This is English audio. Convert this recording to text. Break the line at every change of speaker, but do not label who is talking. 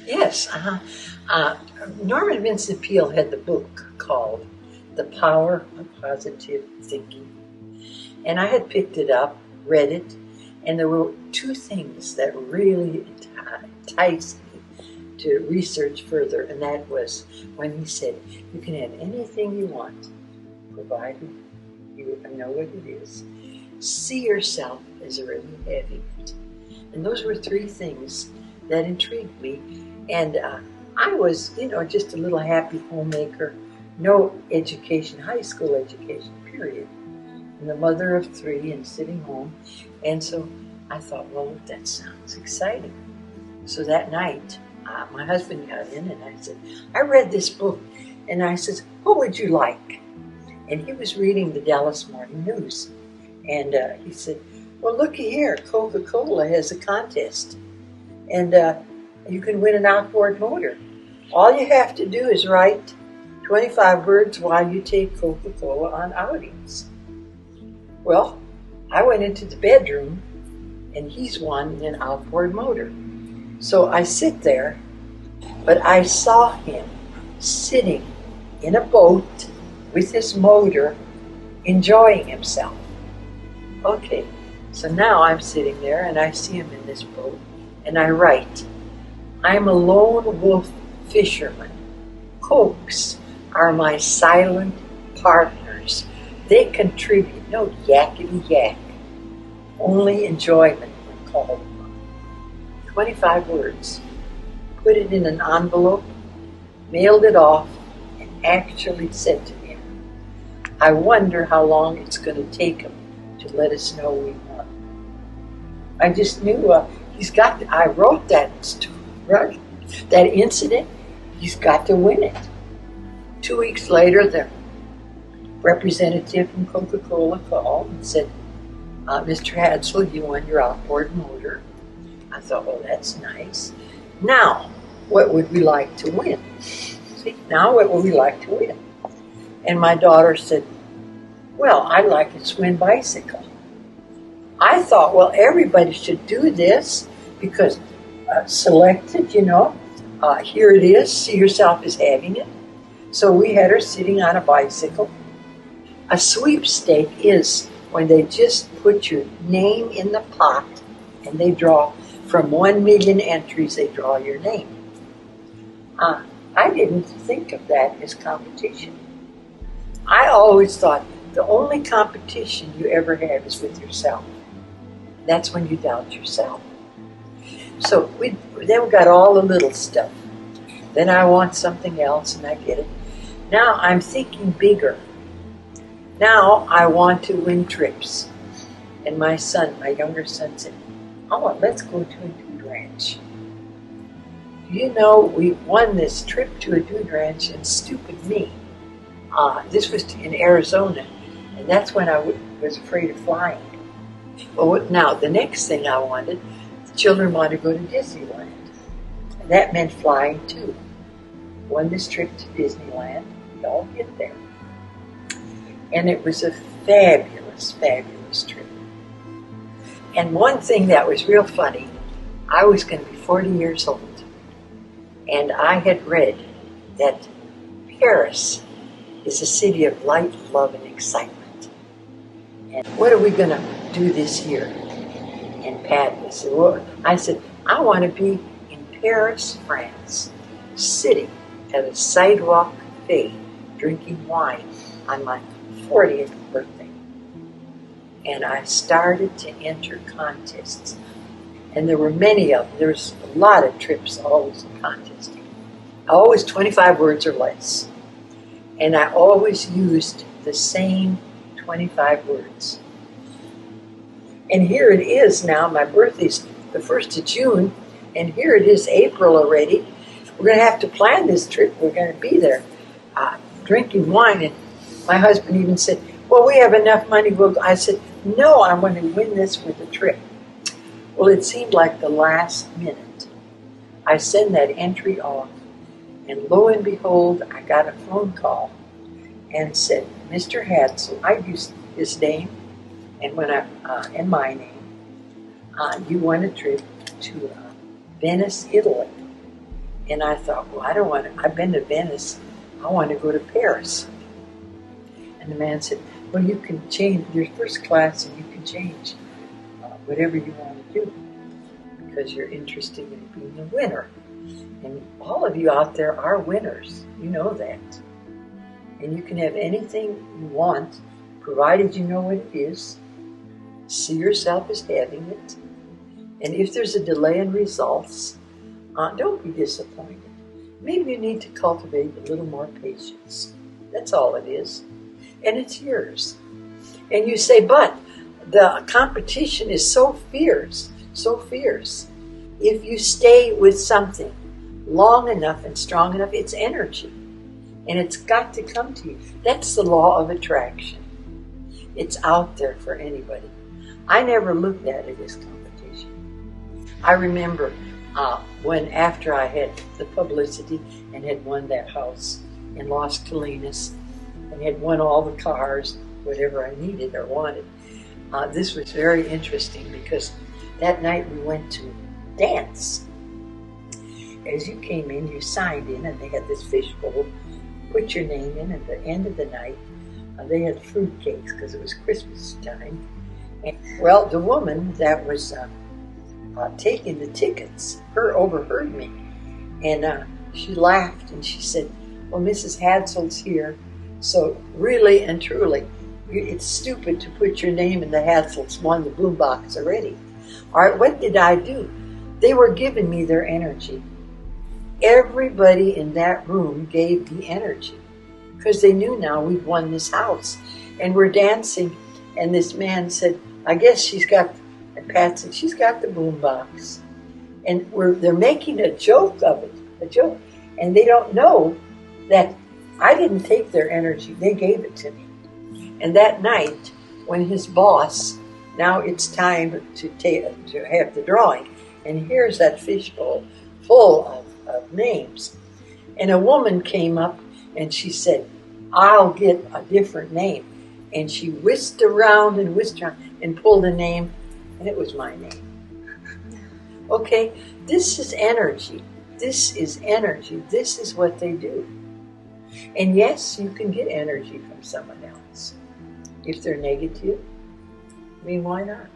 Yes. Norman Vincent Peale had the book called The Power of Positive Thinking. And I had picked it up, read it, and there were two things that really enticed me to research further, and that was when he said, you can have anything you want, provided you know what it is. See yourself as really having it. And those were three things that intrigued me. And I was, just a little happy homemaker, no education, high school education, period. And the mother of three and sitting home. And so I thought, well, that sounds exciting. So that night, my husband got in and I said, I read this book. And I said, what would you like? And he was reading the Dallas Morning News. And he said, well, looky here, Coca-Cola has a contest. And you can win an outboard motor. All you have to do is write 25 words while you take Coca-Cola on outings. Well, I went into the bedroom, and he's won an outboard motor. So I sit there, but I saw him sitting in a boat with his motor, enjoying himself. Okay, so now I'm sitting there, and I see him in this boat, and I write, I'm a lone wolf fisherman. Cokes are my silent partners. They contribute no yakety yak, only enjoyment when called upon. 25 words. Put it in an envelope, mailed it off, and actually said to him, I wonder how long it's going to take him to let us know we won. I just knew I wrote that right, that incident, he's got to win it. 2 weeks later, the representative from Coca-Cola called and said, Mr. Hadsel, you won your outboard motor. I thought, well, that's nice. Now, what would we like to win? See, now what would we like to win? And my daughter said, well, I'd like to swim bicycle. I thought, well, everybody should do this because selected, here it is, see yourself as having it. So we had her sitting on a bicycle. A sweepstake is when they just put your name in the pot and they draw from 1 million entries, they draw your name. I didn't think of that as competition. I always thought the only competition you ever have is with yourself. That's when you doubt yourself. So then we got all the little stuff. Then I want something else and I get it. Now I'm thinking bigger. Now I want to win trips. And my younger son said, let's go to a dude ranch. Do you know, we won this trip to a dude ranch, and stupid me. This was in Arizona, and that's when I was afraid of flying. Well, now the next thing I wanted, the children wanted to go to Disneyland. And that meant flying too. Won this trip to Disneyland. We all get there. And it was a fabulous, fabulous trip. And one thing that was real funny, I was going to be 40 years old. And I had read that Paris is a city of light, love, and excitement. And what are we going to do this year? And Pat said, well, I said, I want to be in Paris, France, sitting at a sidewalk cafe, drinking wine on my 40th birthday. And I started to enter contests. And there were many of them. There was a lot of trips always in contesting. Always 25 words or less. And I always used the same 25 words. And here it is now. My birthday's the 1st of June. And here it is April already. We're going to have to plan this trip. We're going to be there drinking wine. And my husband even said, well, we have enough money. I said, no, I want to win this for the trip. Well, it seemed like the last minute. I send that entry off, and lo and behold, I got a phone call and said, Mr. Hadsel, I used his name and my name. You won a trip to Venice, Italy. And I thought, well, I don't want to, I've been to Venice. I want to go to Paris. And the man said, well, you can change your first class and you can change whatever you want to do because you're interested in being a winner. And all of you out there are winners. You know that. And you can have anything you want, provided you know what it is. See yourself as having it. And if there's a delay in results, don't be disappointed. Maybe you need to cultivate a little more patience. That's all it is. And it's yours. And you say, but the competition is so fierce, so fierce. If you stay with something long enough and strong enough, it's energy. And it's got to come to you. That's the law of attraction. It's out there for anybody. I never looked at it as competition. I remember when after I had the publicity and had won that house in Las Colinas and had won all the cars, whatever I needed or wanted, this was very interesting because that night we went to dance. As you came in, you signed in and they had this fishbowl. Put your name in at the end of the night. They had fruit cakes because it was Christmas time. And, well, the woman that was taking the tickets, overheard me. And she laughed and she said, well, Mrs. Hadsel's here. So really and truly, it's stupid to put your name in the Hadsels won the boombox already. All right, what did I do? They were giving me their energy. Everybody in that room gave me energy because they knew now we'd won this house. And we're dancing, and this man said, I guess she's got, and Pat said, she's got the boombox. And they're making a joke of it, a joke. And they don't know that I didn't take their energy, they gave it to me. And that night, when his boss, now it's time to have the drawing, and here's that fishbowl full of names. And a woman came up and she said, I'll get a different name. And she whisked around and pulled a name, and it was my name. Okay, this is energy. This is energy. This is what they do. And yes, you can get energy from someone else. If they're negative, I mean, why not?